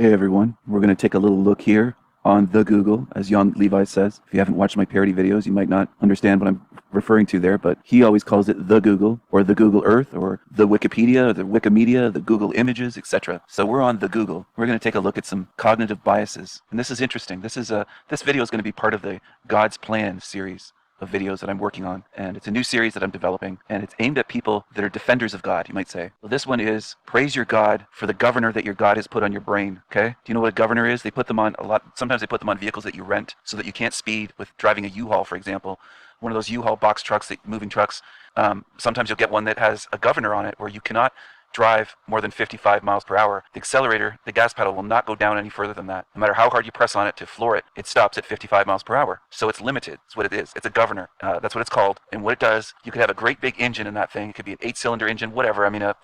Hey everyone, we're going to take a little look here on the Google, as Jan Levi says. If you haven't watched my parody videos, you might not understand what I'm referring to there, but he always calls it the Google, or the Google Earth, or the Wikipedia, or the Wikimedia, the Google Images, etc. So we're on the Google. We're going to take a look at some cognitive biases, and this is interesting. This video is going to be part of the God's Plan series of videos that I'm working on, and it's a new series that I'm developing, and it's aimed at people that are defenders of God, you might say. Well, this one is praise your God for the governor that your God has put on your brain. Okay, do you know what a governor is? They put them on sometimes they put them on vehicles that you rent so that you can't speed with driving a U-Haul, for example, one of those U-Haul box trucks, moving trucks. Sometimes you'll get one that has a governor on it where you cannot drive more than 55 miles per hour. The accelerator, the gas pedal, will not go down any further than that. No matter how hard you press on it to floor it, it stops at 55 miles per hour. So it's limited. That's what it is. It's a governor. That's what it's called. And what it does, you could have a great big engine in that thing. It could be an 8-cylinder engine, whatever. I mean, a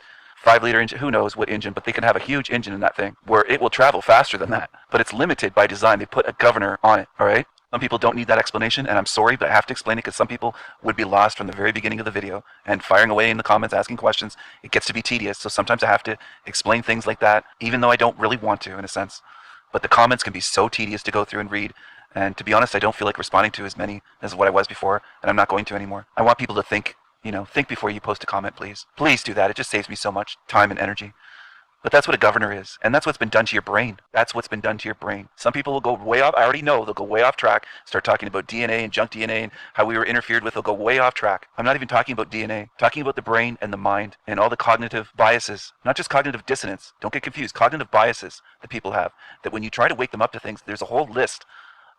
5-liter engine, who knows what engine, but they can have a huge engine in that thing where it will travel faster than that. But it's limited by design. They put a governor on it, all right? Some people don't need that explanation, and I'm sorry, but I have to explain it because some people would be lost from the very beginning of the video and firing away in the comments, asking questions. It gets to be tedious, so sometimes I have to explain things like that, even though I don't really want to, in a sense. But the comments can be so tedious to go through and read, and to be honest, I don't feel like responding to as many as what I was before, and I'm not going to anymore. I want people to think, think before you post a comment, please. Please do that. It just saves me so much time and energy. But that's what a governor is, and that's what's been done to your brain. That's what's been done to your brain. Some people will go way off. I already know they'll go way off track, start talking about DNA and junk DNA and how we were interfered with. They'll go way off track. I'm not even talking about DNA. I'm talking about the brain and the mind and all the cognitive biases, not just cognitive dissonance. Don't get confused. Cognitive biases that people have, that when you try to wake them up to things, there's a whole list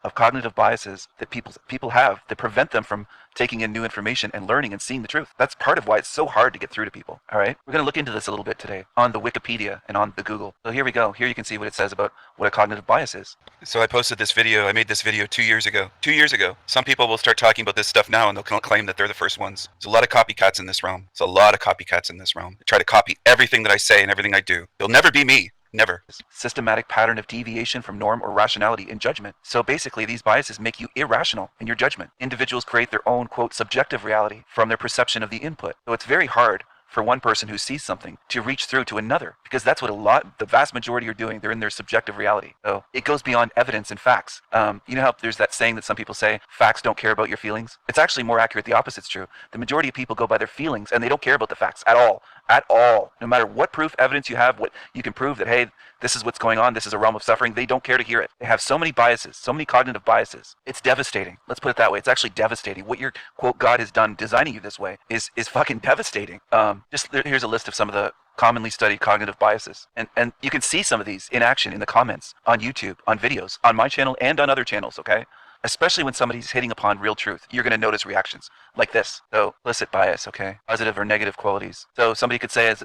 of cognitive biases that people have that prevent them from taking in new information and learning and seeing the truth. That's part of why it's so hard to get through to people. All right, we're going to look into this a little bit today on the Wikipedia and on the Google. So here we go. Here you can see what it says about what a cognitive bias is. So I posted this video. I made this video 2 years ago. 2 years ago. Some people will start talking about this stuff now and they'll claim that they're the first ones. There's a lot of copycats in this realm. There's a lot of copycats in this realm. They try to copy everything that I say and everything I do. They'll never be me. Never. Systematic pattern of deviation from norm or rationality in judgment. So basically, these biases make you irrational in your judgment. Individuals create their own, quote, subjective reality from their perception of the input. So it's very hard for one person who sees something to reach through to another, because that's what the vast majority are doing. They're in their subjective reality. So it goes beyond evidence and facts. You know how there's that saying that some people say, facts don't care about your feelings? It's actually more accurate. The opposite's true. The majority of people go by their feelings and they don't care about the facts at all. At all. No matter what proof, evidence you have, what you can prove that, hey, this is what's going on, this is a realm of suffering, they don't care to hear it. They have so many biases, so many cognitive biases. It's devastating. Let's put it that way. It's actually devastating. What your, quote, God has done designing you this way is fucking devastating. Here's a list of some of the commonly studied cognitive biases. And you can see some of these in action in the comments on YouTube, on videos, on my channel and on other channels, okay? Especially when somebody's hitting upon real truth, you're going to notice reactions like this. So, implicit bias, okay? Positive or negative qualities. So somebody could say, as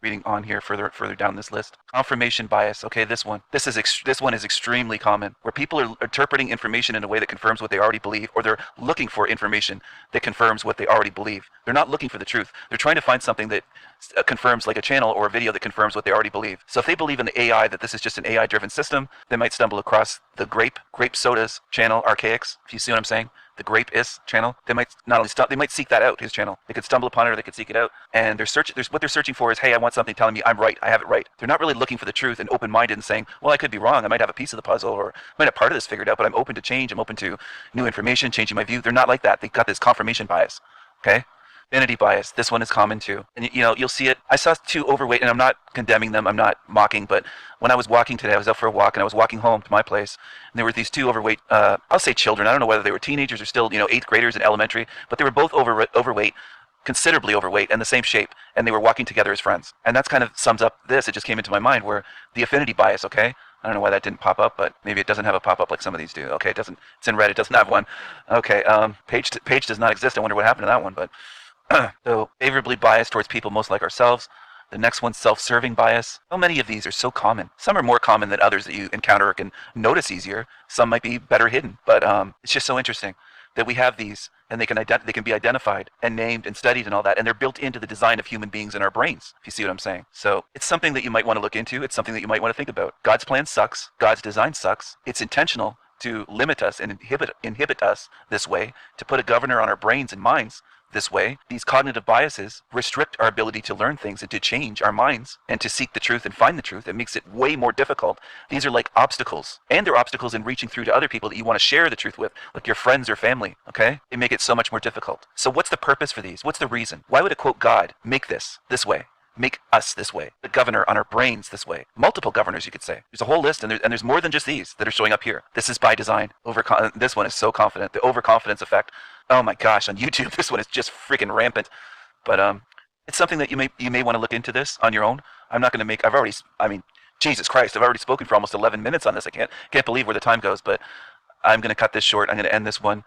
reading on here further down this list, confirmation bias. Okay, this one. This one is extremely common, where people are interpreting information in a way that confirms what they already believe, or they're looking for information that confirms what they already believe. They're not looking for the truth. They're trying to find something that confirms, like a channel or a video that confirms what they already believe. So if they believe in the AI, that this is just an AI-driven system, they might stumble across the Grape Soda's channel, Archaics, if you see what I'm saying. The Grape-is channel. They might not only they might seek that out, his channel. They could stumble upon it, or they could seek it out. And what they're searching for is, hey, I want something telling me I'm right, I have it right. They're not really looking for the truth and open-minded and saying, well, I could be wrong, I might have a piece of the puzzle, or I might have part of this figured out, but I'm open to change, I'm open to new information, changing my view. They're not like that. They've got this confirmation bias, okay? Vanity bias. This one is common too. And you'll see it. I saw two overweight, and I'm not condemning them, I'm not mocking, but when I was walking today, I was out for a walk, and I was walking home to my place, and there were these two overweight, I'll say children. I don't know whether they were teenagers or still, 8th graders in elementary, but they were both overweight, considerably overweight, and the same shape, and they were walking together as friends. And that's kind of sums up this. It just came into my mind, where the affinity bias, okay? I don't know why that didn't pop up, but maybe it doesn't have a pop-up like some of these do. Okay, it doesn't. It's in red. It doesn't have one. Okay, page does not exist. I wonder what happened to that one, but so favorably biased towards people most like ourselves. The next one's self-serving bias. So many of these are so common. Some are more common than others that you encounter or can notice easier. Some might be better hidden, but it's just so interesting that we have these, and they can be identified and named and studied and all that, and they're built into the design of human beings in our brains, if you see what I'm saying. So it's something that you might want to look into. It's something that you might want to think about. God's plan sucks. God's design sucks. It's intentional to limit us and inhibit us this way, to put a governor on our brains and minds this way, these cognitive biases restrict our ability to learn things and to change our minds and to seek the truth and find the truth. It makes it way more difficult. These are like obstacles, and they're obstacles in reaching through to other people that you want to share the truth with, like your friends or family, okay? They make it so much more difficult. So what's the purpose for these? What's the reason? Why would a quote God make this way? Make us this way, the governor on our brains this way. Multiple governors, you could say. There's a whole list, and there's more than just these that are showing up here. This is by design. This one is so confident. The overconfidence effect. Oh my gosh, on YouTube, this one is just freaking rampant. But it's something that you may want to look into this on your own. I'm not going to make. Jesus Christ, I've already spoken for almost 11 minutes on this. I can't believe where the time goes, but I'm going to cut this short. I'm going to end this one.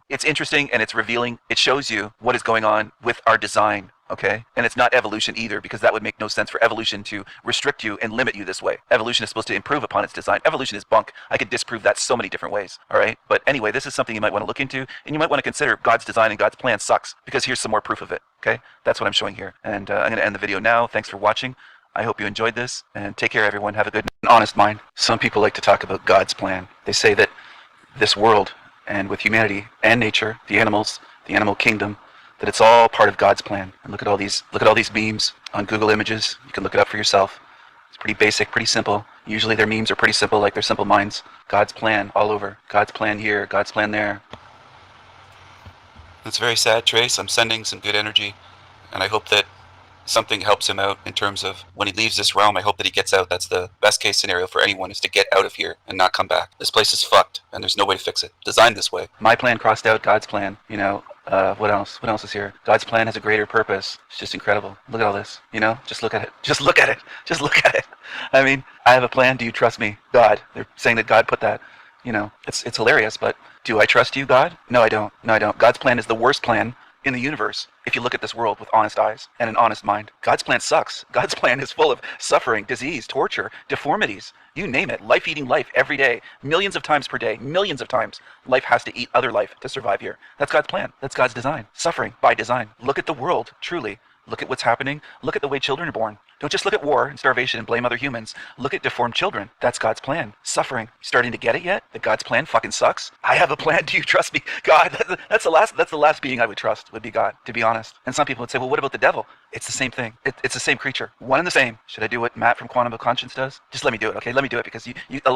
It's interesting and it's revealing. It shows you what is going on with our design, okay? And it's not evolution either, because that would make no sense for evolution to restrict you and limit you this way. Evolution is supposed to improve upon its design. Evolution is bunk. I could disprove that so many different ways, all right? But anyway, this is something you might want to look into, and you might want to consider God's design and God's plan sucks, because here's some more proof of it, okay? That's what I'm showing here. And I'm going to end the video now. Thanks for watching. I hope you enjoyed this, and take care, everyone. Have a good and honest mind. Some people like to talk about God's plan. They say that this world, and with humanity and nature, the animals, the animal kingdom, that it's all part of God's plan. And look at all these memes on Google Images. You can look it up for yourself. It's pretty basic, pretty simple. Usually their memes are pretty simple, like they're simple minds. God's plan all over. God's plan here, God's plan there. It's very sad, Trace. I'm sending some good energy, and I hope that something helps him out in terms of when he leaves this realm. I hope that he gets out. That's the best case scenario for anyone, is to get out of here and not come back. This place is fucked, and there's no way to fix it. Designed this way. My plan crossed out God's plan. You know, what else? What else is here? God's plan has a greater purpose. It's just incredible. Look at all this. You know, just look at it. Just look at it. Just look at it. I mean, I have a plan. Do you trust me? God. They're saying that God put that. You know, it's hilarious, but do I trust you, God? No, I don't. No, I don't. God's plan is the worst plan in the universe, if you look at this world with honest eyes and an honest mind. God's plan sucks. God's plan is full of suffering, disease, torture, deformities, you name it. Life eating life every day, millions of times per day, millions of times. Life has to eat other life to survive here. That's God's plan. That's God's design. Suffering by design. Look at the world, truly. Look at what's happening. Look at the way children are born. Don't just look at war and starvation and blame other humans. Look at deformed children. That's God's plan. Suffering. Starting to get it yet? That God's plan fucking sucks? I have a plan. Do you trust me? God, that's the last being I would trust, would be God, to be honest. And some people would say, well, what about the devil? It's the same thing. It's the same creature. One and the same. Should I do what Matt from Quantum of Conscience does? Just let me do it, okay? Let me do it, because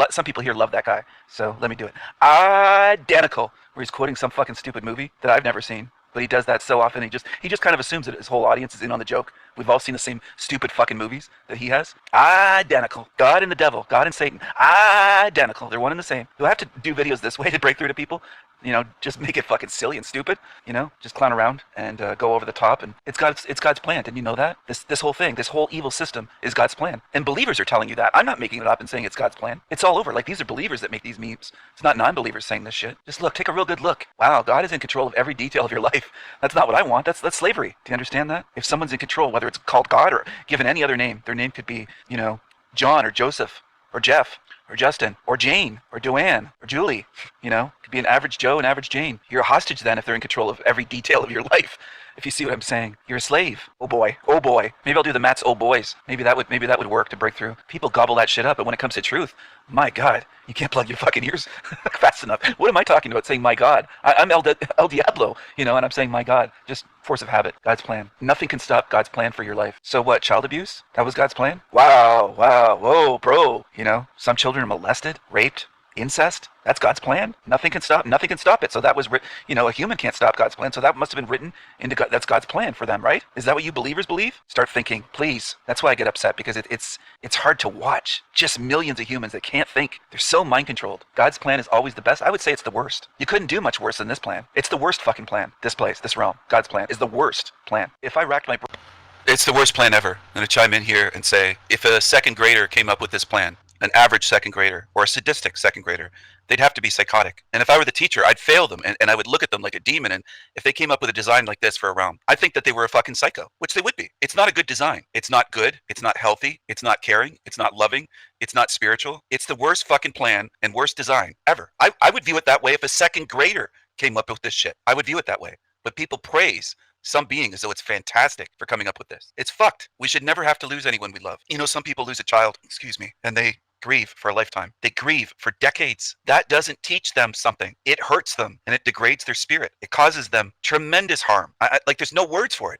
some people here love that guy. So let me do it. Identical. Where he's quoting some fucking stupid movie that I've never seen. But he does that so often. He just kind of assumes that his whole audience is in on the joke. We've all seen the same stupid fucking movies that he has. Identical. God and the devil. God and Satan. Identical. They're one and the same. You'll have to do videos this way to break through to people. You know, just make it fucking silly and stupid. You know, just clown around and go over the top. And it's God's plan. Didn't you know that? This whole thing, this whole evil system is God's plan. And believers are telling you that. I'm not making it up and saying it's God's plan. It's all over. Like, these are believers that make these memes. It's not non-believers saying this shit. Just look. Take a real good look. Wow, God is in control of every detail of your life. That's not what I want. That's slavery. Do you understand that? If someone's in control, whether it's called God or given any other name, their name could be, you know, John or Joseph or Jeff or Justin or Jane or Joanne or Julie. You know, could be an average Joe and average Jane. You're a hostage then if they're in control of every detail of your life. If you see what I'm saying, you're a slave. Oh boy, oh boy. Maybe I'll do the Matt's oh boys. Maybe that would work to break through. People gobble that shit up, but when it comes to truth, my God, you can't plug your fucking ears fast enough. What am I talking about saying my God? I'm El Diablo, you know, and I'm saying my God. Just force of habit. God's plan. Nothing can stop God's plan for your life. So what? Child abuse? That was God's plan? Wow, whoa, bro. You know, some children are molested, raped. Incest? That's God's plan. Nothing can stop it. So that was you know, a human can't stop God's plan. So that must have been written into God. That's God's plan for them, right? Is that what you believers believe? Start thinking, please. That's why I get upset, because it's hard to watch. Just millions of humans that can't think. They're so mind controlled. God's plan is always the best. I would say it's the worst. You couldn't do much worse than this plan. It's the worst fucking plan. This place, this realm, God's plan is the worst plan. If I racked my it's the worst plan ever. I'm going to chime in here and say, if a second grader came up with this plan, an average second grader or a sadistic second grader, they'd have to be psychotic. And if I were the teacher, I'd fail them and I would look at them like a demon. And if they came up with a design like this for a realm, I'd think that they were a fucking psycho, which they would be. It's not a good design. It's not good. It's not healthy. It's not caring. It's not loving. It's not spiritual. It's the worst fucking plan and worst design ever. I would view it that way if a second grader came up with this shit. I would view it that way. But people praise some being as though it's fantastic for coming up with this. It's fucked. We should never have to lose anyone we love. You know, some people lose a child, and grieve for a lifetime. They grieve for decades. That doesn't teach them something. It hurts them and it degrades their spirit. It causes them tremendous harm. Like there's no words for it.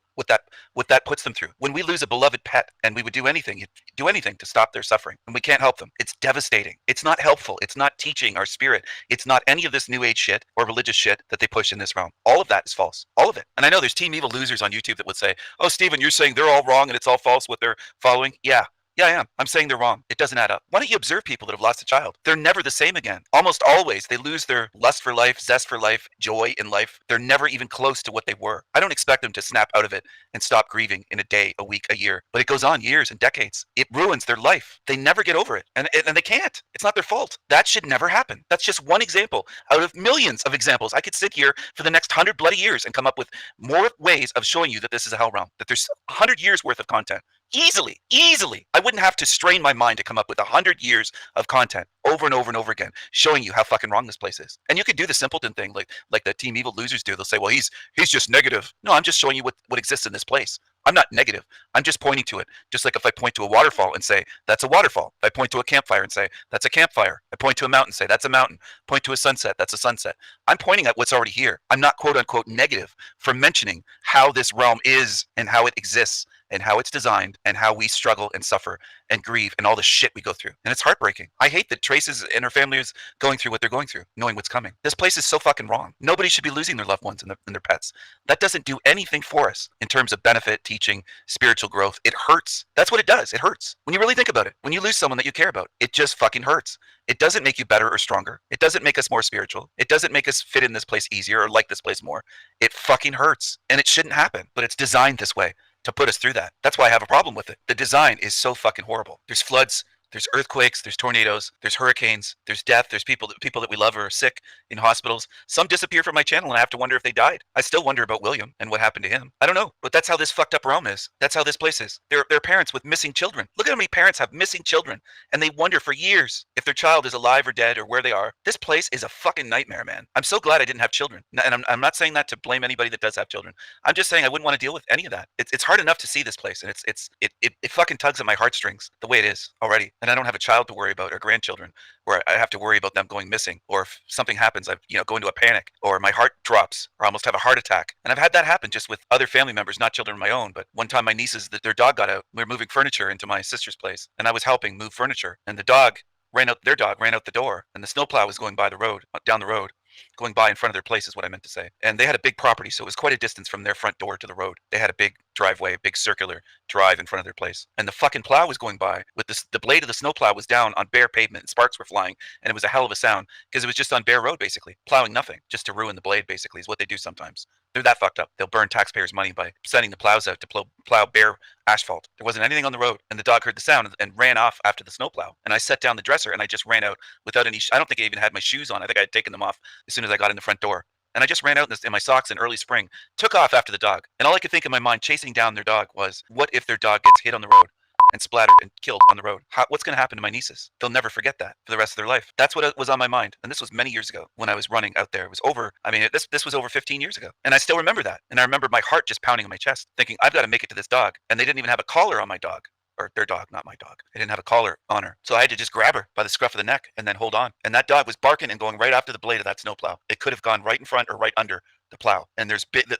What that puts them through. When we lose a beloved pet, and we would do anything to stop their suffering, and we can't help them. It's devastating. It's not helpful. It's not teaching our spirit. It's not any of this new age shit or religious shit that they push in this realm. All of that is false. All of it. And I know there's Team Evil losers on YouTube that would say, "Oh, Stephen, you're saying they're all wrong and it's all false what they're following." Yeah, yeah, I am. I'm saying they're wrong. It doesn't add up. Why don't you observe people that have lost a child? They're never the same again. Almost always, they lose their lust for life, zest for life, joy in life. They're never even close to what they were. I don't expect them to snap out of it and stop grieving in a day, a week, a year. But it goes on years and decades. It ruins their life. They never get over it. And they can't. It's not their fault. That should never happen. That's just one example out of millions of examples. I could sit here for the next 100 bloody years and come up with more ways of showing you that this is a hell realm, that there's 100 years worth of content. Easily. I wouldn't have to strain my mind to come up with 100 years of content over and over and over again, showing you how fucking wrong this place is. And you could do the simpleton thing, like the Team Evil losers do. They'll say, "Well, he's just negative." No, I'm just showing you what exists in this place. I'm not negative. I'm just pointing to it. Just like if I point to a waterfall and say, "That's a waterfall." If I point to a campfire and say, "That's a campfire." I point to a mountain and say, "That's a mountain." Point to a sunset. That's a sunset. I'm pointing at what's already here. I'm not quote unquote negative for mentioning how this realm is and how it exists and how it's designed and how we struggle and suffer and grieve and all the shit we go through. And it's heartbreaking. I hate that Trace's and her family is going through what they're going through, knowing what's coming. This place is so fucking wrong. Nobody should be losing their loved ones and their pets. That doesn't do anything for us in terms of benefit, teaching, spiritual growth. It hurts. That's what it does. It hurts. When you really think about it, when you lose someone that you care about, it just fucking hurts. It doesn't make you better or stronger. It doesn't make us more spiritual. It doesn't make us fit in this place easier or like this place more. It fucking hurts. And it shouldn't happen, but it's designed this way to put us through that. That's why I have a problem with it. The design is so fucking horrible. There's floods, there's earthquakes, there's tornadoes, there's hurricanes, there's death, there's people that we love are sick in hospitals. Some disappear from my channel and I have to wonder if they died. I still wonder about William and what happened to him. I don't know, but that's how this fucked up realm is. That's how this place is. There are parents with missing children. Look at how many parents have missing children and they wonder for years if their child is alive or dead or where they are. This place is a fucking nightmare, man. I'm so glad I didn't have children. And I'm not saying that to blame anybody that does have children. I'm just saying I wouldn't want to deal with any of that. It's hard enough to see this place, and it fucking tugs at my heartstrings the way it is already. And I don't have a child to worry about or grandchildren where I have to worry about them going missing, or if something happens, I go into a panic, or my heart drops, or I almost have a heart attack. And I've had that happen just with other family members, not children of my own. But one time, my nieces, their dog got out. We were moving furniture into my sister's place, and I was helping move furniture, and their dog ran out the door, and the snowplow was going by the road, down the road. Going by in front of their place is what I meant to say. And they had a big property, so it was quite a distance from their front door to the road. They had a big driveway, a big circular drive in front of their place. And the fucking plow was going by with the blade of the snowplow was down on bare pavement and sparks were flying. And it was a hell of a sound because it was just on bare road, basically. Plowing nothing, just to ruin the blade, basically, is what they do sometimes. They're that fucked up. They'll burn taxpayers' money by sending the plows out to plow bare asphalt. There wasn't anything on the road, and the dog heard the sound and ran off after the snowplow. And I set down the dresser and I just ran out without any. I don't think I even had my shoes on. I think I had taken them off as soon as I got in the front door. And I just ran out in my socks in early spring, took off after the dog. And all I could think in my mind, chasing down their dog, was, what if their dog gets hit on the road and splattered and killed on the road? What's going to happen to my nieces? They'll never forget that for the rest of their life. That's what was on my mind. And this was many years ago when I was running out there. It was over. I mean, this was over 15 years ago. And I still remember that. And I remember my heart just pounding in my chest, thinking, I've got to make it to this dog. And they didn't even have a collar on my dog. Or their dog, not my dog. They didn't have a collar on her. So I had to just grab her by the scruff of the neck and then hold on. And that dog was barking and going right after the blade of that snowplow. It could have gone right in front or right under the plow. And the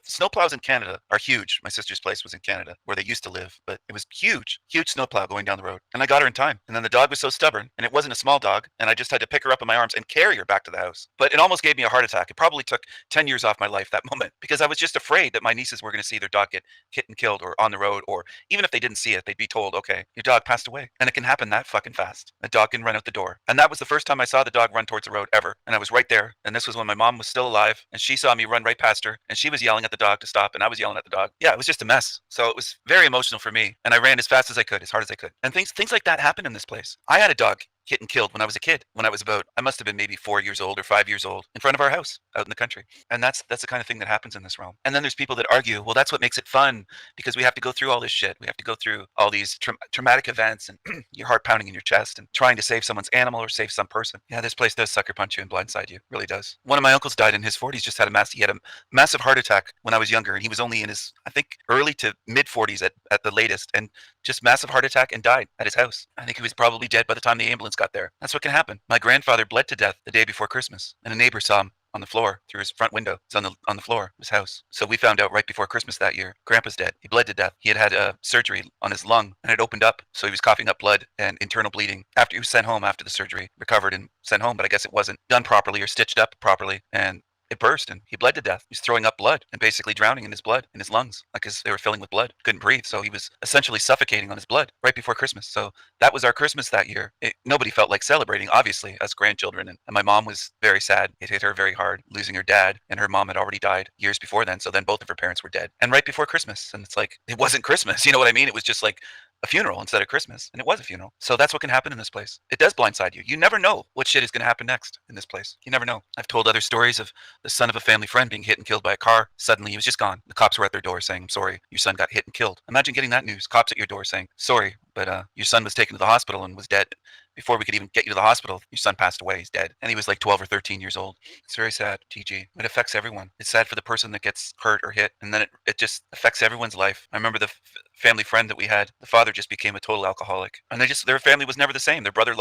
snowplows in Canada are huge. My sister's place was in Canada where they used to live, but it was huge snowplow going down the road. And I got her in time. And then the dog was so stubborn, and it wasn't a small dog, and I just had to pick her up in my arms and carry her back to the house. But it almost gave me a heart attack. It probably took 10 years off my life that moment, because I was just afraid that my nieces were going to see their dog get hit and killed or on the road, or even if they didn't see it, they'd be told, okay, your dog passed away. And it can happen that fucking fast. A dog can run out the door. And that was the first time I saw the dog run towards the road ever. And I was right there. And this was when my mom was still alive, and she saw me run right past her, and she was yelling at the dog to stop, and I was yelling at the dog. Yeah, it was just a mess. So it was very emotional for me, and I ran as fast as I could, as hard as I could. And things like that happen in this place. I had a dog hit and killed when I was a kid. When I was I must have been maybe 4 years old or 5 years old, in front of our house out in the country. And that's the kind of thing that happens in this realm. And then there's people that argue, well, that's what makes it fun, because we have to go through all this shit. We have to go through all these traumatic events and your heart pounding in your chest and trying to save someone's animal or save some person. Yeah, this place does sucker punch you and blindside you. It really does. One of my uncles died in his 40s. He had a massive heart attack when I was younger, and he was only in his, I think, early to mid 40s at the latest, and just massive heart attack, and died at his house. I think he was probably dead by the time the ambulance got got there. That's what can happen. My grandfather bled to death the day before Christmas, and a neighbor saw him on the floor through his front window. It's on the floor of his house. So we found out right before Christmas that year, Grandpa's dead. He bled to death. He had surgery on his lung, and it opened up, so he was coughing up blood and internal bleeding. After he was sent home after the surgery, recovered and sent home, but I guess it wasn't done properly or stitched up properly, and it burst and he bled to death. He was throwing up blood and basically drowning in his blood, in his lungs, like they were filling with blood. Couldn't breathe, so he was essentially suffocating on his blood right before Christmas. So that was our Christmas that year. Nobody felt like celebrating, obviously, as grandchildren, and my mom was very sad. It hit her very hard, losing her dad, and her mom had already died years before then, so then both of her parents were dead. And right before Christmas, and it's like, it wasn't Christmas, you know what I mean? It was just like a funeral instead of Christmas, and it was a funeral. So that's what can happen in this place. It does blindside you. You never know what shit is going to happen next in this place. You never know. I've told other stories of the son of a family friend being hit and killed by a car. Suddenly he was just gone. The cops were at their door saying, sorry, your son got hit and killed. Imagine getting that news. Cops at your door saying, sorry, but your son was taken to the hospital and was dead. Before we could even get you to the hospital, your son passed away. He's dead. And he was like 12 or 13 years old. It's very sad, TG. It affects everyone. It's sad for the person that gets hurt or hit, and then it just affects everyone's life. I remember the family friend that we had. The father just became a total alcoholic, and their family was never the same. Their brother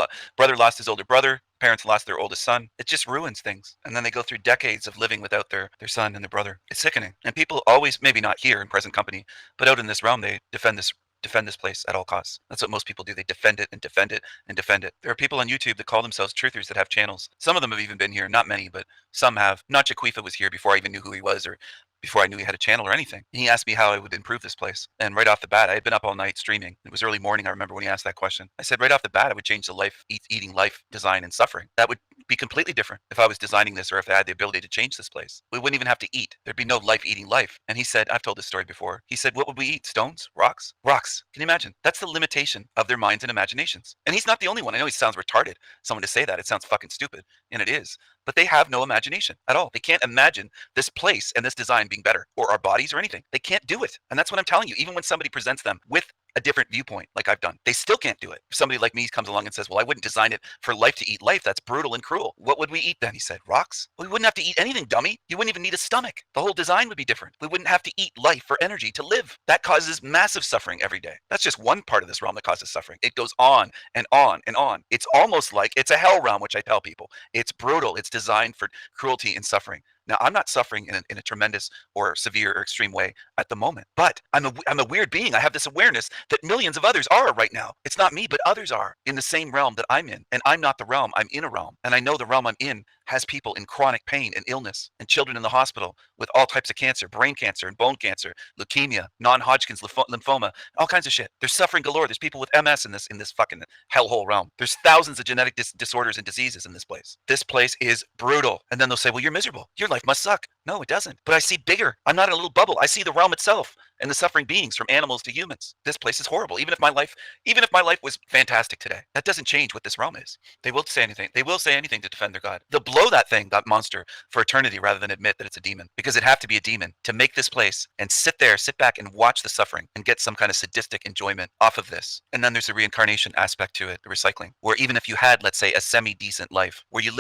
lost his older brother. Parents lost their oldest son. It just ruins things. And then they go through decades of living without their son and their brother. It's sickening. And people always, maybe not here in present company, but out in this realm, they defend this place at all costs. That's what most people do. They defend it and defend it and defend it. There are people on YouTube that call themselves truthers that have channels. Some of them have even been here, not many, but some have. Not Jaquifa was here before I even knew who he was or before I knew he had a channel or anything. And he asked me how I would improve this place. And right off the bat, I had been up all night streaming. It was early morning. I remember when he asked that question. I said right off the bat, I would change the eating life, design, and suffering. That would be completely different if I was designing this or if I had the ability to change this place. We wouldn't even have to eat. There'd be no life eating life. And he said, I've told this story before. He said, what would we eat? Stones? Rocks? Rocks. Can you imagine? That's the limitation of their minds and imaginations. And he's not the only one. I know he sounds retarded. Someone to say that. It sounds fucking stupid. And it is. But they have no imagination at all. They can't imagine this place and this design being better or our bodies or anything. They can't do it. And that's what I'm telling you. Even when somebody presents them with a different viewpoint like I've done, they still can't do it. If somebody like me comes along and says, well, I wouldn't design it for life to eat life. That's brutal and cruel. What would we eat then? He said, rocks. Well, we wouldn't have to eat anything, dummy. You wouldn't even need a stomach. The whole design would be different. We wouldn't have to eat life for energy to live. That causes massive suffering every day. That's just one part of this realm that causes suffering. It goes on and on and on. It's almost like it's a hell realm, which I tell people. It's brutal. It's designed for cruelty and suffering. Now, I'm not suffering in a tremendous or severe or extreme way at the moment, but I'm a weird being. I have this awareness that millions of others are right now. It's not me, but others are in the same realm that I'm in. And I'm not the realm. I'm in a realm. And I know the realm I'm in has people in chronic pain and illness and children in the hospital with all types of cancer, brain cancer and bone cancer, leukemia, non-Hodgkin's lymphoma, all kinds of shit. There's suffering galore. There's people with MS in this fucking hellhole realm. There's thousands of genetic disorders and diseases in this place. This place is brutal. And then they'll say, well, you're miserable. Your life must suck. No, it doesn't. But I see bigger. I'm not in a little bubble. I see the realm itself and the suffering beings from animals to humans. This place is horrible. Even if my life was fantastic today, that doesn't change what this realm is. They will say anything. They will say anything to defend their God. They'll blow that monster for eternity rather than admit that it's a demon, because it'd have to be a demon to make this place and sit back and watch the suffering and get some kind of sadistic enjoyment off of this. And then there's the reincarnation aspect to it, the recycling, where even if you had, let's say, a semi-decent life where you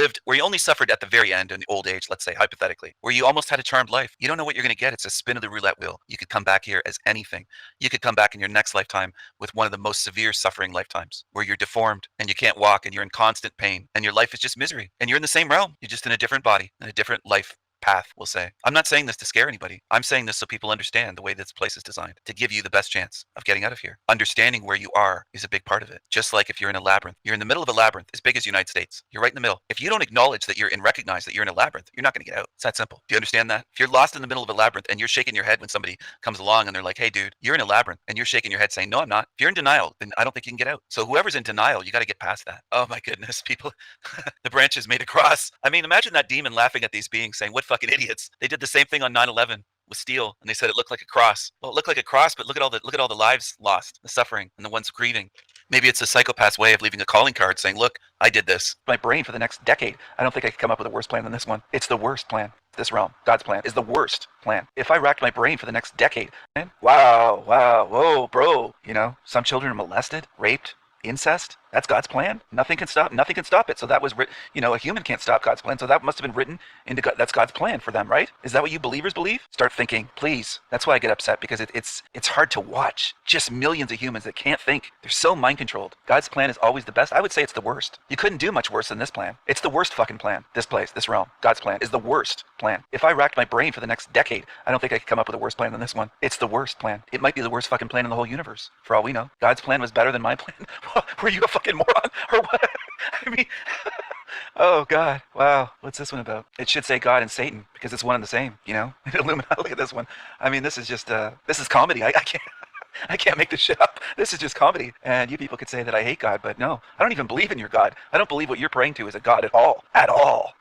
only suffered at the very end in old age, let's say hypothetically, where you almost had a charmed life, you don't know what you're going to get. It's a spin of the roulette wheel. You could come back here as anything. You could come back in your next lifetime with one of the most severe suffering lifetimes where you're deformed and you can't walk and you're in constant pain and your life is just misery and you're in the same realm. You're just in a different body, in a different life path, we'll say. I'm not saying this to scare anybody. I'm saying this so people understand the way this place is designed to give you the best chance of getting out of here. Understanding where you are is a big part of it. Just like if you're in a labyrinth, you're in the middle of a labyrinth as big as the United States. You're right in the middle. If you don't acknowledge that recognize that you're in a labyrinth, you're not going to get out. It's that simple. Do you understand that? If you're lost in the middle of a labyrinth and you're shaking your head when somebody comes along and they're like, hey dude, you're in a labyrinth, and you're shaking your head saying, no, I'm not. If you're in denial, then I don't think you can get out. So whoever's in denial, you got to get past that. Oh my goodness, people. The branches made a cross. I mean, imagine that demon laughing at these beings saying, what fucking idiots. They did the same thing on 9/11 with steel, and they said it looked like a cross. Well, it looked like a cross, but look at all the lives lost, the suffering, and the ones grieving. Maybe it's a psychopath's way of leaving a calling card saying, look, I did this. My brain for the next decade. I don't think I could come up with a worse plan than this one. It's the worst plan. This realm, God's plan, is the worst plan. If I racked my brain for the next decade, wow, whoa, bro. You know, some children are molested, raped, incest. That's God's plan. Nothing can stop it. So that was a human can't stop God's plan. So that must have been written into God. That's God's plan for them, right? Is that what you believers believe? Start thinking, please. That's why I get upset, because it's hard to watch just millions of humans that can't think. They're so mind controlled. God's plan is always the best. I would say it's the worst. You couldn't do much worse than this plan. It's the worst fucking plan. This realm. God's plan is the worst plan. If I racked my brain for the next decade, I don't think I could come up with a worse plan than this one. It's the worst plan. It might be the worst fucking plan in the whole universe, for all we know. God's plan was better than my plan. Were you a fucking moron or what? I mean, oh God, wow. What's this one about? It should say God and Satan, because it's one and the same, Illuminati. Look at this one. I mean, this is just this is comedy. I can't. I can't make this shit up. This is just comedy. And you people could say that I hate God, but no, I don't even believe in your God. I don't believe what you're praying to is a God at all. At all.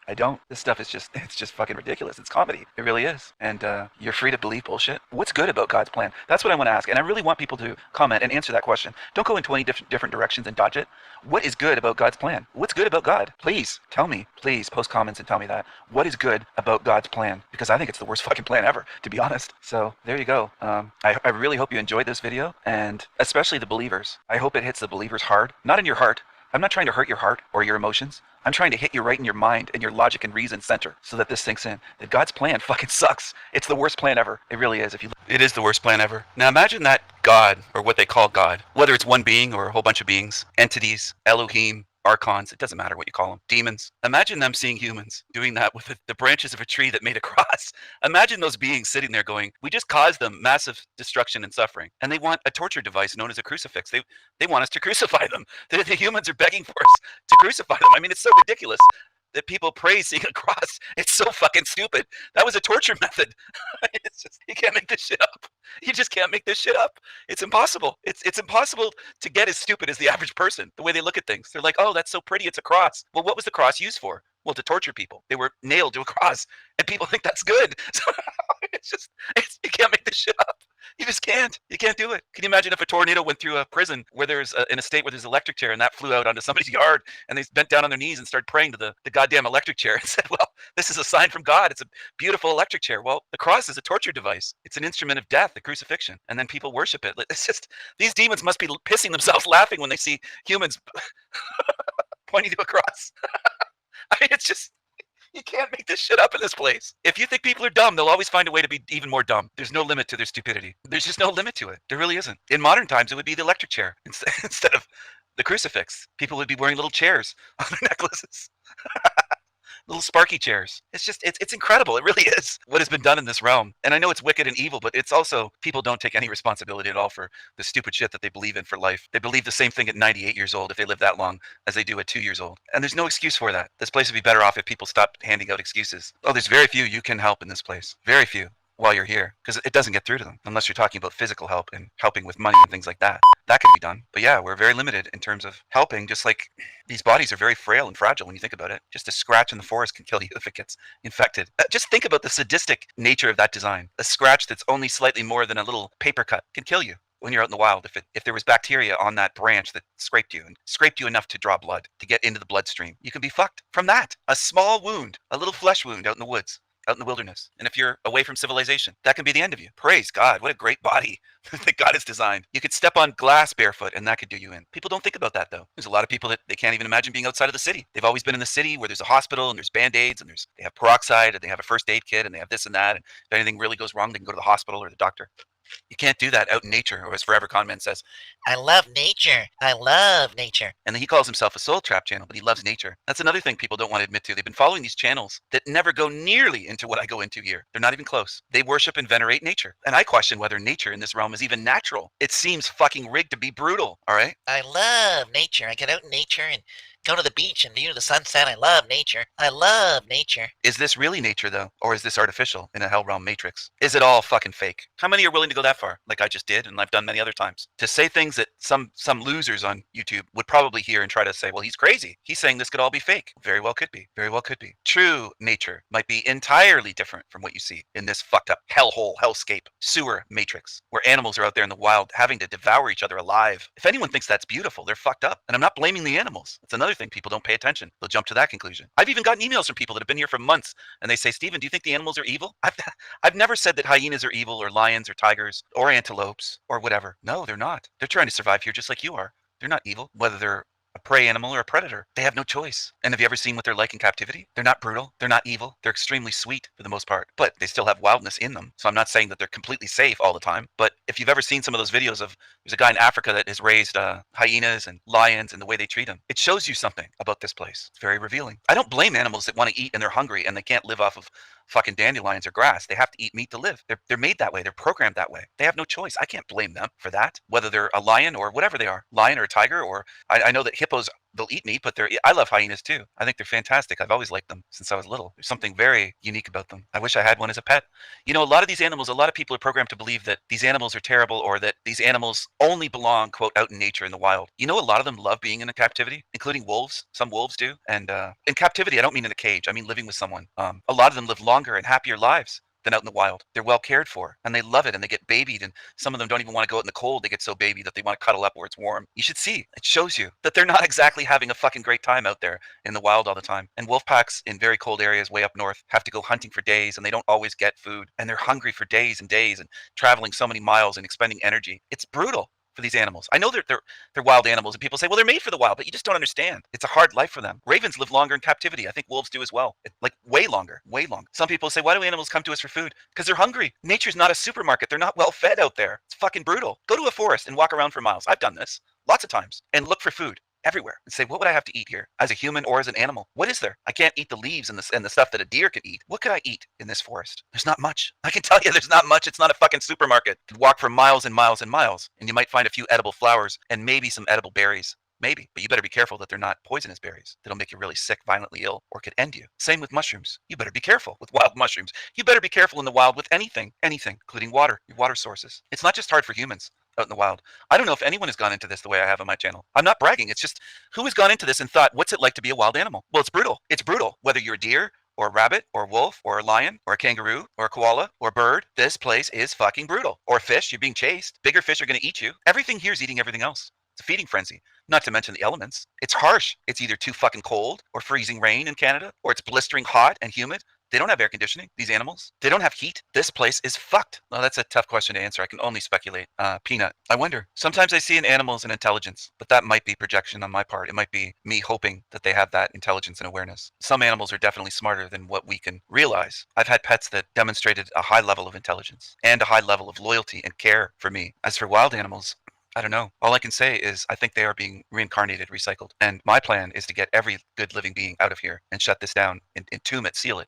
I don't. This stuff is it's just fucking ridiculous. It's comedy. It really is. And you're free to believe bullshit. What's good about God's plan? That's what I want to ask. And I really want people to comment and answer that question. Don't go in 20 different directions and dodge it. What is good about God's plan? What's good about God? Please tell me. Please post comments and tell me that. What is good about God's plan? Because I think it's the worst fucking plan ever, to be honest. So there you go. I really hope you enjoyed this video, and especially the believers. I hope it hits the believers hard. Not in your heart. I'm not trying to hurt your heart or your emotions. I'm trying to hit you right in your mind and your logic and reason center so that this sinks in. That God's plan fucking sucks. It's the worst plan ever. It really is. It is the worst plan ever. Now imagine that God, or what they call God, whether it's one being or a whole bunch of beings, entities, Elohim, archons, it doesn't matter what you call them, demons. Imagine them seeing humans doing that with the branches of a tree that made a cross. Imagine those beings sitting there going, we just caused them massive destruction and suffering, and they want a torture device known as a crucifix. They want us to crucify them. The humans are begging for us to crucify them. I mean, it's so ridiculous that people praise seeing a cross. It's so fucking stupid. That was a torture method. It's just, you can't make this shit up. You just can't make this shit up. It's impossible. It's impossible to get as stupid as the average person, the way they look at things. They're like, oh, that's so pretty, it's a cross. Well, what was the cross used for? Well, to torture people. They were nailed to a cross, and people think that's good. So you can't make this shit up. You just can't. You can't do it. Can you imagine if a tornado went through a prison where there's in a state where there's an electric chair, and that flew out onto somebody's yard, and they bent down on their knees and started praying to the goddamn electric chair and said, well, this is a sign from God. It's a beautiful electric chair. Well, the cross is a torture device. It's an instrument of death, the crucifixion, and then people worship it. It's just, these demons must be pissing themselves laughing when they see humans pointing to a cross. I mean, it's just, you can't make this shit up in this place. If you think people are dumb, they'll always find a way to be even more dumb. There's no limit to their stupidity. There's just no limit to it. There really isn't. In modern times, it would be the electric chair instead of the crucifix. People would be wearing little chairs on their necklaces. Little sparky chairs. It's incredible. It really is what has been done in this realm. And I know it's wicked and evil, but it's also, people don't take any responsibility at all for the stupid shit that they believe in for life. They believe the same thing at 98 years old, if they live that long, as they do at 2 years old. And there's no excuse for that. This place would be better off if people stopped handing out excuses. Oh, there's very few you can help in this place. Very few. While you're here, because it doesn't get through to them unless you're talking about physical help and helping with money and things like that. That can be done. But yeah, we're very limited in terms of helping. Just like these bodies are very frail and fragile when you think about it. Just a scratch in the forest can kill you if it gets infected. Just think about the sadistic nature of that design. A scratch that's only slightly more than a little paper cut can kill you when you're out in the wild. If there was bacteria on that branch that scraped you enough to draw blood, to get into the bloodstream, you can be fucked from that. A small wound, a little flesh wound out in the woods, out in the wilderness. And if you're away from civilization, that can be the end of you. Praise God. What a great body that God has designed. You could step on glass barefoot and that could do you in. People don't think about that though. There's a lot of people that they can't even imagine being outside of the city. They've always been in the city where there's a hospital and there's Band-Aids and they have peroxide and they have a first aid kit and they have this and that. And if anything really goes wrong, they can go to the hospital or the doctor. You can't do that out in nature, or as Forever Conman says, I love nature. I love nature. And then he calls himself a soul trap channel, but he loves nature. That's another thing people don't want to admit to. They've been following these channels that never go nearly into what I go into here. They're not even close. They worship and venerate nature. And I question whether nature in this realm is even natural. It seems fucking rigged to be brutal, all right? I love nature. I get out in nature and go to the beach and view the sunset. I love nature. I love nature. Is this really nature though? Or is this artificial in a hell realm matrix? Is it all fucking fake? How many are willing to go that far? Like I just did, and I've done many other times. To say things that some losers on YouTube would probably hear and try to say, well, he's crazy. He's saying this could all be fake. Very well could be. Very well could be. True nature might be entirely different from what you see in this fucked up hellhole, hellscape, sewer matrix, where animals are out there in the wild having to devour each other alive. If anyone thinks that's beautiful, they're fucked up. And I'm not blaming the animals. It's another thing. People don't pay attention. They'll jump to that conclusion. I've even gotten emails from people that have been here for months and they say, Steven, do you think the animals are evil? I've never said that hyenas are evil or lions or tigers or antelopes or whatever. No, they're not. They're trying to survive here just like you are. They're not evil, whether they're a prey animal or a predator. They have no choice. And have you ever seen what they're like in captivity? They're not brutal. They're not evil. They're extremely sweet for the most part, but they still have wildness in them. So I'm not saying that they're completely safe all the time, but if you've ever seen some of those videos of, there's a guy in Africa that has raised hyenas and lions and the way they treat them, it shows you something about this place. It's very revealing. I don't blame animals that want to eat and they're hungry and they can't live off of fucking dandelions or grass. They have to eat meat to live. They're made that way. They're programmed that way. They have no choice. I can't blame them for that, whether they're a lion or whatever they are, lion or a tiger, or I know that hippos, they'll eat meat, but I love hyenas too. I think they're fantastic. I've always liked them since I was little. There's something very unique about them. I wish I had one as a pet. You know, a lot of these animals, a lot of people are programmed to believe that these animals are terrible or that these animals only belong, quote, out in nature in the wild. You know, a lot of them love being in a captivity, including wolves. Some wolves do. And in captivity, I don't mean in a cage. I mean living with someone. A lot of them live longer and happier lives than out in the wild. They're well cared for and they love it and they get babied, and some of them don't even want to go out in the cold. They get so baby that they want to cuddle up where it's warm. You should see. It shows you that they're not exactly having a fucking great time out there in the wild all the time. And wolf packs in very cold areas way up north have to go hunting for days and they don't always get food and they're hungry for days and days and traveling so many miles and expending energy. It's brutal for these animals. I know they're wild animals and people say, well, they're made for the wild, but you just don't understand. It's a hard life for them. Ravens live longer in captivity. I think wolves do as well. Like way longer, way longer. Some people say, why do animals come to us for food? Because they're hungry. Nature's not a supermarket. They're not well fed out there. It's fucking brutal. Go to a forest and walk around for miles. I've done this lots of times and look for food everywhere and say, what would I have to eat here as a human or as an animal? What is there? I can't eat the leaves and the stuff that a deer can eat. What could I eat in this forest? There's not much. I can tell you there's not much. It's not a fucking supermarket. You walk for miles and miles and miles and you might find a few edible flowers and maybe some edible berries. Maybe, but you better be careful that they're not poisonous berries that'll make you really sick, violently ill, or could end you. Same with mushrooms. You better be careful with wild mushrooms. You better be careful in the wild with anything, including water, your water sources. It's not just hard for humans out in the wild. I don't know if anyone has gone into this the way I have on my channel. I'm not bragging. It's just who has gone into this and thought, what's it like to be a wild animal? Well, it's brutal. It's brutal. Whether you're a deer or a rabbit or a wolf or a lion or a kangaroo or a koala or a bird, this place is fucking brutal. Or a fish, you're being chased. Bigger fish are going to eat you. Everything here is eating everything else. It's a feeding frenzy, not to mention the elements. It's harsh. It's either too fucking cold or freezing rain in Canada, or it's blistering hot and humid. They don't have air conditioning, these animals. They don't have heat. This place is fucked. Well, that's a tough question to answer. I can only speculate. Peanut. I wonder. Sometimes I see in animals an intelligence, but that might be projection on my part. It might be me hoping that they have that intelligence and awareness. Some animals are definitely smarter than what we can realize. I've had pets that demonstrated a high level of intelligence and a high level of loyalty and care for me. As for wild animals, I don't know. All I can say is I think they are being reincarnated, recycled. And my plan is to get every good living being out of here and shut this down, entomb it, seal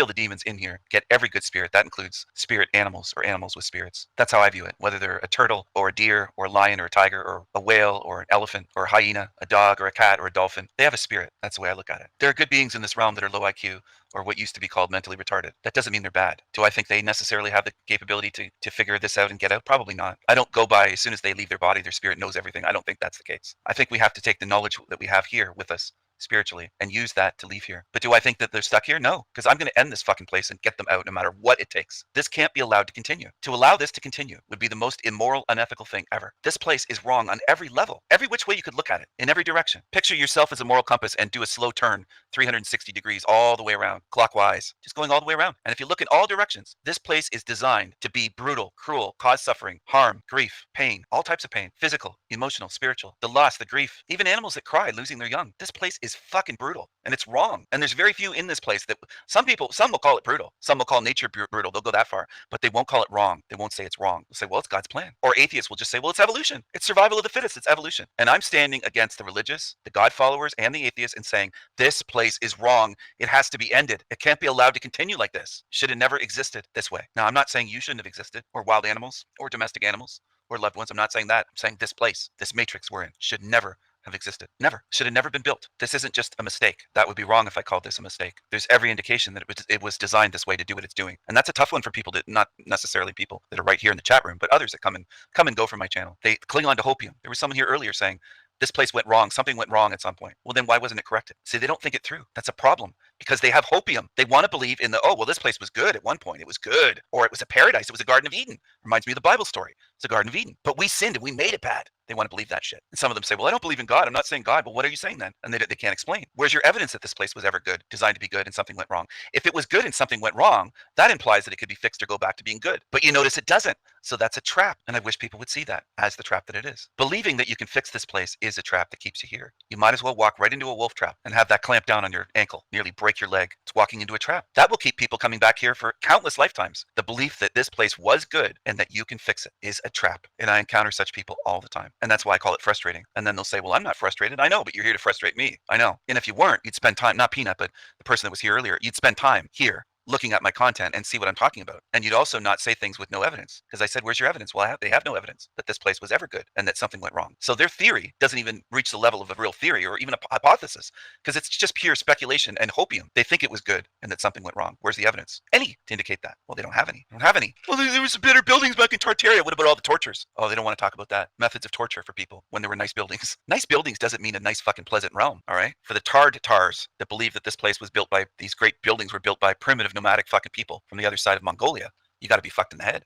the demons in here, get every good spirit. That includes spirit animals or animals with spirits. That's how I view it. Whether they're a turtle or a deer or a lion or a tiger or a whale or an elephant or a hyena, a dog or a cat or a dolphin, they have a spirit. That's the way I look at it. There are good beings in this realm that are low IQ or what used to be called mentally retarded. That doesn't mean they're bad. Do I think they necessarily have the capability to figure this out and get out? Probably not. I don't go by as soon as they leave their body, their spirit knows everything. I don't think that's the case. I think we have to take the knowledge that we have here with us spiritually and use that to leave here. But do I think that they're stuck here? No, because I'm going to end this fucking place and get them out no matter what it takes. This can't be allowed to continue. To allow this to continue would be the most immoral, unethical thing ever. This place is wrong on every level, every which way you could look at it, in every direction. Picture yourself as a moral compass and do a slow turn 360 degrees all the way around, clockwise, just going all the way around. And if you look in all directions, this place is designed to be brutal, cruel, cause suffering, harm, grief, pain, all types of pain, physical, emotional, spiritual, the loss, the grief, even animals that cry losing their young. This place is fucking brutal and it's wrong. And there's very few in this place that some will call it brutal. Some will call nature brutal. They'll go that far, but they won't call it wrong. They won't say it's wrong. They'll say, well, it's God's plan. Or atheists will just say, well, it's evolution. It's survival of the fittest. It's evolution. And I'm standing against the religious, the God followers, and the atheists and saying, this place is wrong. It has to be ended. It can't be allowed to continue like this. Should have never existed this way. Now, I'm not saying you shouldn't have existed, or wild animals, or domestic animals, or loved ones. I'm not saying that. I'm saying this place, this matrix we're in, should never have existed. Never. Should have never been built. This isn't just a mistake. That would be wrong if I called this a mistake. There's every indication that it was designed this way to do what it's doing. And that's a tough one for people that, not necessarily people that are right here in the chat room, but others that come and go from my channel. They cling on to hopium. There was someone here earlier saying, this place went wrong. Something went wrong at some point. Well, then why wasn't it corrected? See, they don't think it through. That's a problem because they have hopium. They want to believe in oh, well, this place was good at one point. It was good. Or it was a paradise. It was a Garden of Eden. Reminds me of the Bible story. It's a Garden of Eden. But we sinned and we made it bad. They want to believe that shit. And some of them say, well, I don't believe in God. I'm not saying God, but what are you saying then? And they can't explain. Where's your evidence that this place was ever good, designed to be good, and something went wrong? If it was good and something went wrong, that implies that it could be fixed or go back to being good. But you notice it doesn't. So that's a trap. And I wish people would see that as the trap that it is. Believing that you can fix this place is a trap that keeps you here. You might as well walk right into a wolf trap and have that clamp down on your ankle, nearly break your leg. It's walking into a trap. That will keep people coming back here for countless lifetimes. The belief that this place was good and that you can fix it is a trap. And I encounter such people all the time. And that's why I call it frustrating. And then they'll say, well, I'm not frustrated. I know, but you're here to frustrate me. I know. And if you weren't, you'd spend time, not Peanut, but the person that was here earlier, you'd spend time here looking at my content and see what I'm talking about. And you'd also not say things with no evidence. Because I said, where's your evidence? Well, they have no evidence that this place was ever good and that something went wrong. So their theory doesn't even reach the level of a real theory or even a hypothesis, because it's just pure speculation and hopium. They think it was good and that something went wrong. Where's the evidence? Any to indicate that? Well, they don't have any. They don't have any. Well, there was some better buildings back in Tartaria. What about all the tortures? Oh, they don't want to talk about that. Methods of torture for people when there were nice buildings. Nice buildings doesn't mean a nice fucking pleasant realm, all right? For the Tars that believe that this place was built by, these great buildings were built by primitive nomadic fucking people from the other side of Mongolia, you got to be fucked in the head.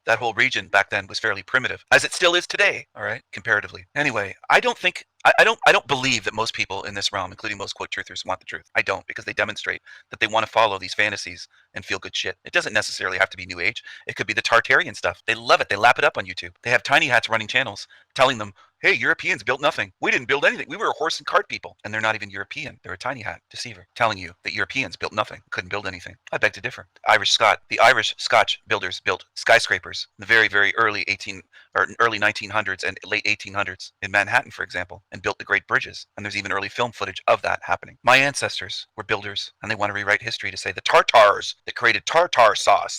That whole region back then was fairly primitive, as it still is today, all right, comparatively. Anyway, I don't believe that most people in this realm, including most quote truthers, want the truth. I don't, because they demonstrate that they want to follow these fantasies and feel good shit. It doesn't necessarily have to be New Age. It could be the Tartarian stuff. They love it. They lap it up on YouTube. They have tiny hats running channels telling them, hey, Europeans built nothing. We didn't build anything. We were a horse and cart people. And they're not even European. They're a tiny hat deceiver telling you that Europeans built nothing, couldn't build anything. I beg to differ. The Irish Scotch builders built skyscrapers in the very, very early 1900s and late 1800s in Manhattan, for example, and built the great bridges. And there's even early film footage of that happening. My ancestors were builders, and they want to rewrite history to say the Tartars that created tartar sauce,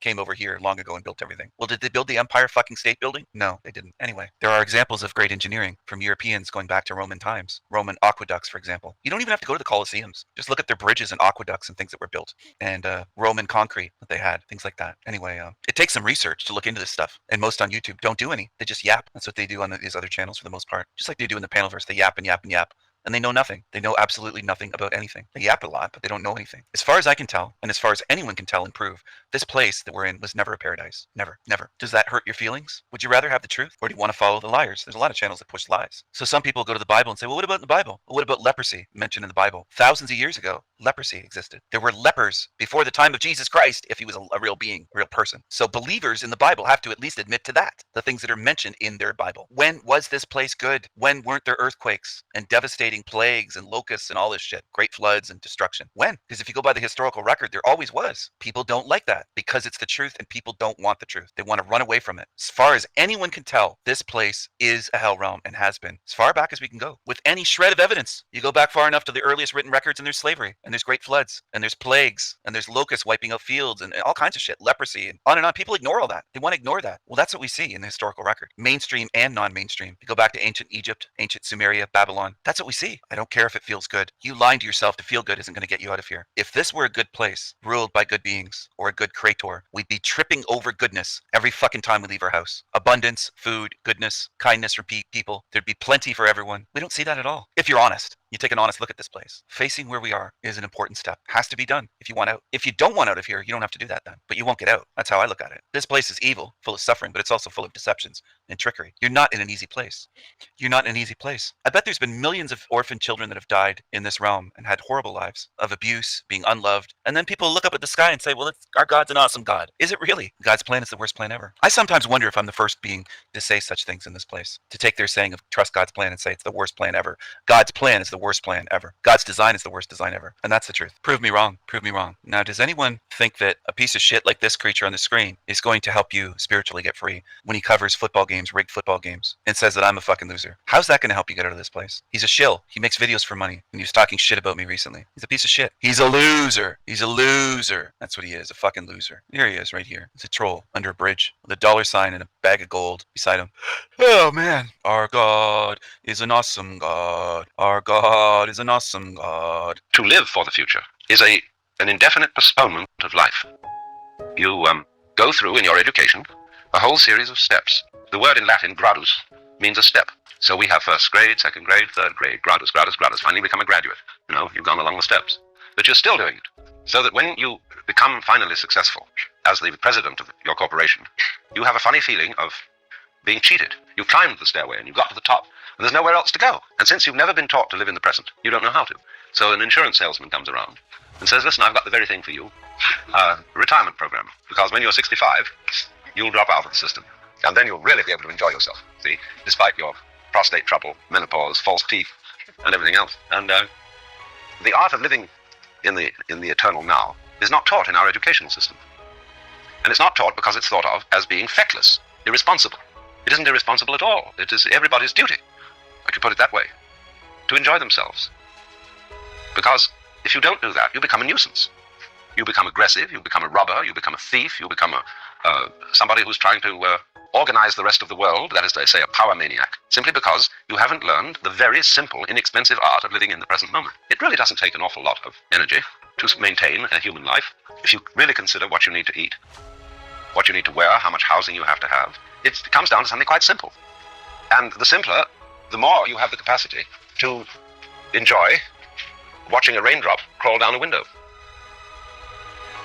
came over here long ago and built everything. Well, did they build the Empire fucking State Building? No, they didn't. Anyway, there are examples of great engineering from Europeans going back to Roman times. Roman aqueducts, for example. You don't even have to go to the Colosseums. Just look at their bridges and aqueducts and things that were built, and Roman concrete that they had, things like that. Anyway, it takes some research to look into this stuff, and most on YouTube don't do any. They just yap. That's what they do on these other channels for the most part. Just like they do in the Panelverse, they yap and yap and yap. And they know nothing. They know absolutely nothing about anything. They yap a lot, but they don't know anything. As far as I can tell, and as far as anyone can tell and prove, this place that we're in was never a paradise. Never, never. Does that hurt your feelings? Would you rather have the truth, or do you want to follow the liars? There's a lot of channels that push lies. So some people go to the Bible and say, well, what about in the Bible? Well, what about leprosy mentioned in the Bible? Thousands of years ago, leprosy existed. There were lepers before the time of Jesus Christ, if he was a real being, a real person. So believers in the Bible have to at least admit to that, the things that are mentioned in their Bible. When was this place good? When weren't there earthquakes and devastating plagues and locusts and all this shit, great floods and destruction? When? Because if you go by the historical record, there always was. People don't like that because it's the truth, and people don't want the truth. They want to run away from it. As far as anyone can tell, this place is a hell realm and has been as far back as we can go with any shred of evidence. You go back far enough to the earliest written records, and there's slavery, and there's great floods, and there's plagues, and there's locusts wiping out fields, and all kinds of shit, leprosy, and on and on. People ignore all that. They want to ignore that. Well, that's what we see in the historical record, mainstream and non-mainstream. You go back to ancient Egypt, ancient Sumeria, Babylon. That's what we see. I don't care if it feels good. You lying to yourself to feel good isn't going to get you out of here. If this were a good place, ruled by good beings, or a good creator, we'd be tripping over goodness every fucking time we leave our house. Abundance, food, goodness, kindness for people. There'd be plenty for everyone. We don't see that at all. If you're honest, you take an honest look at this place. Facing where we are is an important step. Has to be done if you want out. If you don't want out of here, you don't have to do that then. But you won't get out. That's how I look at it. This place is evil, full of suffering, but it's also full of deceptions and trickery. You're not in an easy place. You're not in an easy place. I bet there's been millions of orphan children that have died in this realm and had horrible lives of abuse, being unloved. And then people look up at the sky and say, well, our God's an awesome God. Is it really? God's plan is the worst plan ever. I sometimes wonder if I'm the first being to say such things in this place, to take their saying of trust God's plan and say it's the worst plan ever. God's plan is the worst plan ever. God's design is the worst design ever. And that's the truth. Prove me wrong. Prove me wrong. Now, does anyone think that a piece of shit like this creature on the screen is going to help you spiritually get free when he covers football games, rigged football games, and says that I'm a fucking loser? How's that going to help you get out of this place? He's a shill. He makes videos for money, and he was talking shit about me recently. He's a piece of shit. He's a loser. He's a loser. That's what he is, a fucking loser. Here he is, right here. He's a troll under a bridge with a dollar sign and a bag of gold beside him. Oh, man. Our God is an awesome God. Our God is an awesome God. To live for the future is an indefinite postponement of life. You go through in your education a whole series of steps. The word in Latin, gradus, means a step. So we have first grade, second grade, third grade, gradus, gradus, gradus, finally become a graduate. You know, you've gone along the steps. But you're still doing it. So that when you become finally successful, as the president of your corporation, you have a funny feeling of being cheated. You've climbed the stairway and you've got to the top, and there's nowhere else to go. And since you've never been taught to live in the present, you don't know how to. So an insurance salesman comes around and says, listen, I've got the very thing for you, a retirement program, because when you're 65, you'll drop out of the system. And then you'll really be able to enjoy yourself, see, despite your prostate trouble, menopause, false teeth, and everything else. And the art of living in the eternal now is not taught in our educational system. And it's not taught because it's thought of as being feckless, irresponsible. It isn't irresponsible at all. It is everybody's duty, I could put it that way, to enjoy themselves. Because if you don't do that, you become a nuisance. You become aggressive, you become a robber, you become a thief, you become somebody who's trying to organize the rest of the world, that is to say, a power maniac, simply because you haven't learned the very simple, inexpensive art of living in the present moment. It really doesn't take an awful lot of energy to maintain a human life. If you really consider what you need to eat, what you need to wear, how much housing you have to have, it comes down to something quite simple. And the simpler, the more you have the capacity to enjoy watching a raindrop crawl down a window.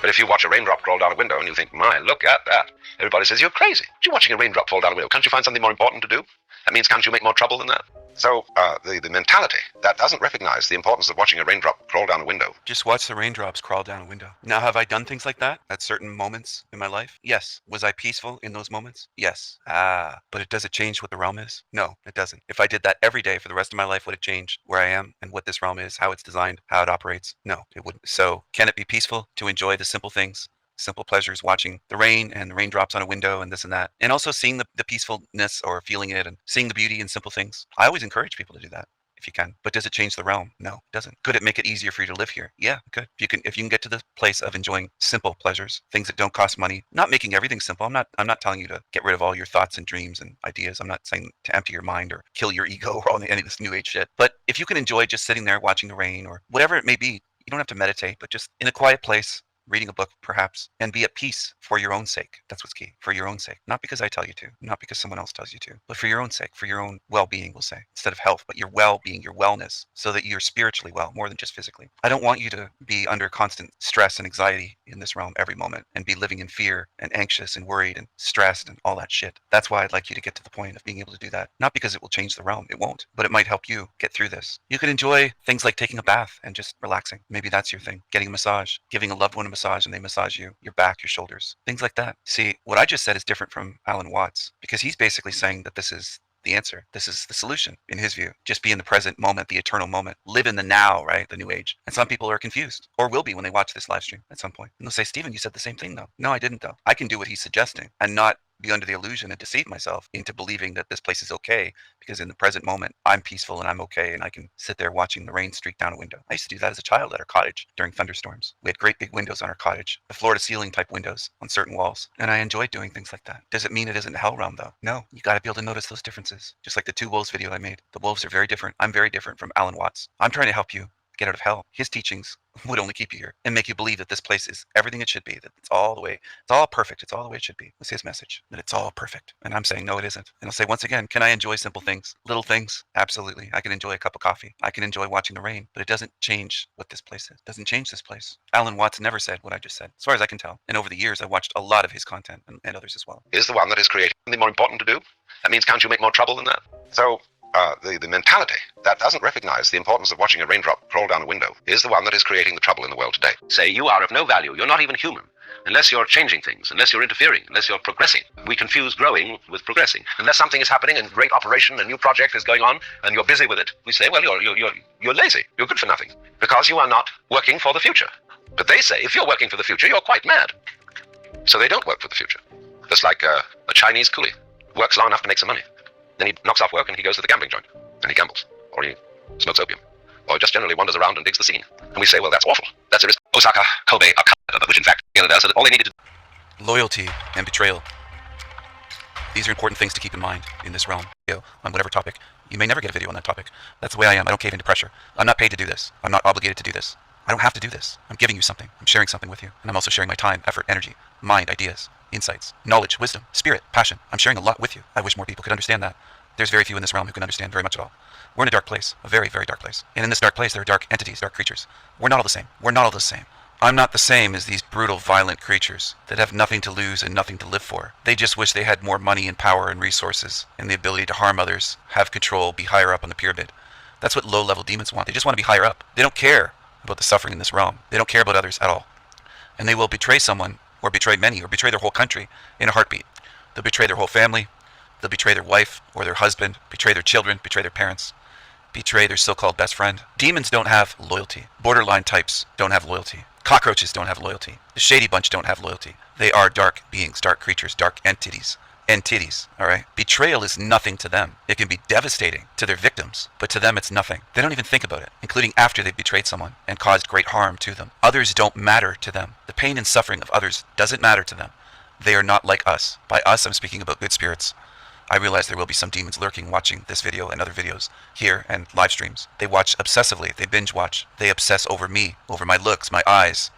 But if you watch a raindrop crawl down a window and you think, my, look at that, everybody says, you're crazy. You're watching a raindrop fall down a window. Can't you find something more important to do? That means, can't you make more trouble than that? So the mentality that doesn't recognize the importance of watching a raindrop crawl down a window. Just watch the raindrops crawl down a window. Now, have I done things like that at certain moments in my life? Yes. Was I peaceful in those moments? Yes. But does it change what the realm is? No, it doesn't. If I did that every day for the rest of my life, would it change where I am and what this realm is, how it's designed, how it operates? No, it wouldn't. So can it be peaceful to enjoy the simple things? Simple pleasures, watching the rain and the raindrops on a window and this and that, and also seeing the peacefulness or feeling it and seeing the beauty in simple things. I always encourage people to do that if you can. But does it change the realm? No, it doesn't. Could it make it easier for you to live here? Yeah, it could. If you can get to the place of enjoying simple pleasures, things that don't cost money, not making everything simple. I'm not telling you to get rid of all your thoughts and dreams and ideas. I'm not saying to empty your mind or kill your ego or any of this new age shit. But if you can enjoy just sitting there watching the rain or whatever it may be, you don't have to meditate, but just in a quiet place, reading a book, perhaps, and be at peace for your own sake. That's what's key. For your own sake. Not because I tell you to, not because someone else tells you to, but for your own sake, for your own well-being, we'll say. Instead of health, but your well-being, your wellness, so that you're spiritually well, more than just physically. I don't want you to be under constant stress and anxiety in this realm every moment and be living in fear and anxious and worried and stressed and all that shit. That's why I'd like you to get to the point of being able to do that. Not because it will change the realm. It won't. But it might help you get through this. You can enjoy things like taking a bath and just relaxing. Maybe that's your thing. Getting a massage, giving a loved one a massage and they massage you, your back, your shoulders, things like that. See, what I just said is different from Alan Watts because he's basically saying that this is the answer. This is the solution in his view. Just be in the present moment, the eternal moment. Live in the now, right? The new age. And some people are confused or will be when they watch this live stream at some point. And they'll say, Stephen, you said the same thing though. No, I didn't though. I can do what he's suggesting and not be under the illusion and deceive myself into believing that this place is okay because in the present moment, I'm peaceful and I'm okay and I can sit there watching the rain streak down a window. I used to do that as a child at our cottage during thunderstorms. We had great big windows on our cottage, the floor to ceiling type windows on certain walls. And I enjoyed doing things like that. Does it mean it isn't hell realm though? No, you got to be able to notice those differences. Just like the 2 wolves video I made. The wolves are very different. I'm very different from Alan Watts. I'm trying to help you get out of hell. His teachings would only keep you here and make you believe that this place is everything it should be, that it's all perfect, it's all the way it should be. That's his message, that it's all perfect. And I'm saying, no, it isn't. And I'll say once again, can I enjoy simple things? Little things? Absolutely. I can enjoy a cup of coffee. I can enjoy watching the rain, but it doesn't change what this place is. It doesn't change this place. Alan Watts never said what I just said, as far as I can tell. And over the years, I watched a lot of his content and others as well. Is the one that is creating something more important to do? That means, can't you make more trouble than that? So the mentality that doesn't recognize the importance of watching a raindrop crawl down a window is the one that is creating the trouble in the world today. Say you are of no value, you're not even human, unless you're changing things, unless you're interfering, unless you're progressing. We confuse growing with progressing. Unless something is happening, a great operation, a new project is going on, and you're busy with it, we say, well, you're lazy, you're good for nothing, because you are not working for the future. But they say, if you're working for the future, you're quite mad. So they don't work for the future. Just like a Chinese coolie, works long enough to make some money. Then he knocks off work and he goes to the gambling joint and he gambles, or he smokes opium, or just generally wanders around and digs the scene. And we say, well, that's awful. That's Osaka, Kobe, Okada, which in fact, so that all they needed to... Loyalty and betrayal. These are important things to keep in mind in this realm. On whatever topic. You may never get a video on that topic. That's the way I am. I don't cave into pressure. I'm not paid to do this. I'm not obligated to do this. I don't have to do this. I'm giving you something. I'm sharing something with you. And I'm also sharing my time, effort, energy, mind, ideas, insights, knowledge, wisdom, spirit, passion. I'm sharing a lot with you. I wish more people could understand that. There's very few in this realm who can understand very much at all. We're in a dark place, a very, very dark place. And in this dark place, there are dark entities, dark creatures. We're not all the same. We're not all the same. I'm not the same as these brutal, violent creatures that have nothing to lose and nothing to live for. They just wish they had more money and power and resources and the ability to harm others, have control, be higher up on the pyramid. That's what low-level demons want. They just want to be higher up. They don't care about the suffering in this realm. They don't care about others at all. And they will betray someone, or betray many, or betray their whole country in a heartbeat. They'll betray their whole family. They'll betray their wife or their husband, betray their children, betray their parents, betray their so-called best friend. Demons don't have loyalty. Borderline types don't have loyalty. Cockroaches don't have loyalty. The Shady Bunch don't have loyalty. They are dark beings, dark creatures, dark entities. Entities, all right? Betrayal is nothing to them. It can be devastating to their victims, but to them it's nothing. They don't even think about it, including after they've betrayed someone and caused great harm to them. Others don't matter to them. The pain and suffering of others doesn't matter to them. They are not like us. By us, I'm speaking about good spirits. I realize there will be some demons lurking watching this video and other videos here and live streams. They watch obsessively. They binge watch. They obsess over me, over my looks, my eyes,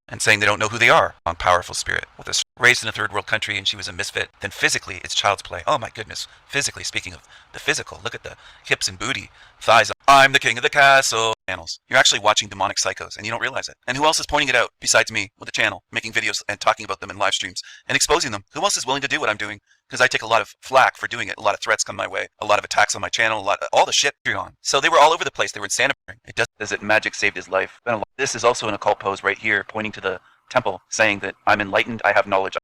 and saying they don't know who they are. On powerful spirit. With us raised in a third world country and she was a misfit, then physically it's child's play. Oh my goodness. Physically, speaking of the physical, look at the hips and booty, thighs. I'm the king of the castle. Channels. You're actually watching demonic psychos and you don't realize it. And who else is pointing it out besides me with a channel, making videos and talking about them in live streams and exposing them? Who else is willing to do what I'm doing? Because I take a lot of flack for doing it. A lot of threats come my way. A lot of attacks on my channel. All the shit you're on. So they were all over the place. They were in Santa. It does it. Magic saved his life. This is also an occult pose right here, pointing to the temple, saying that I'm enlightened. I have knowledge.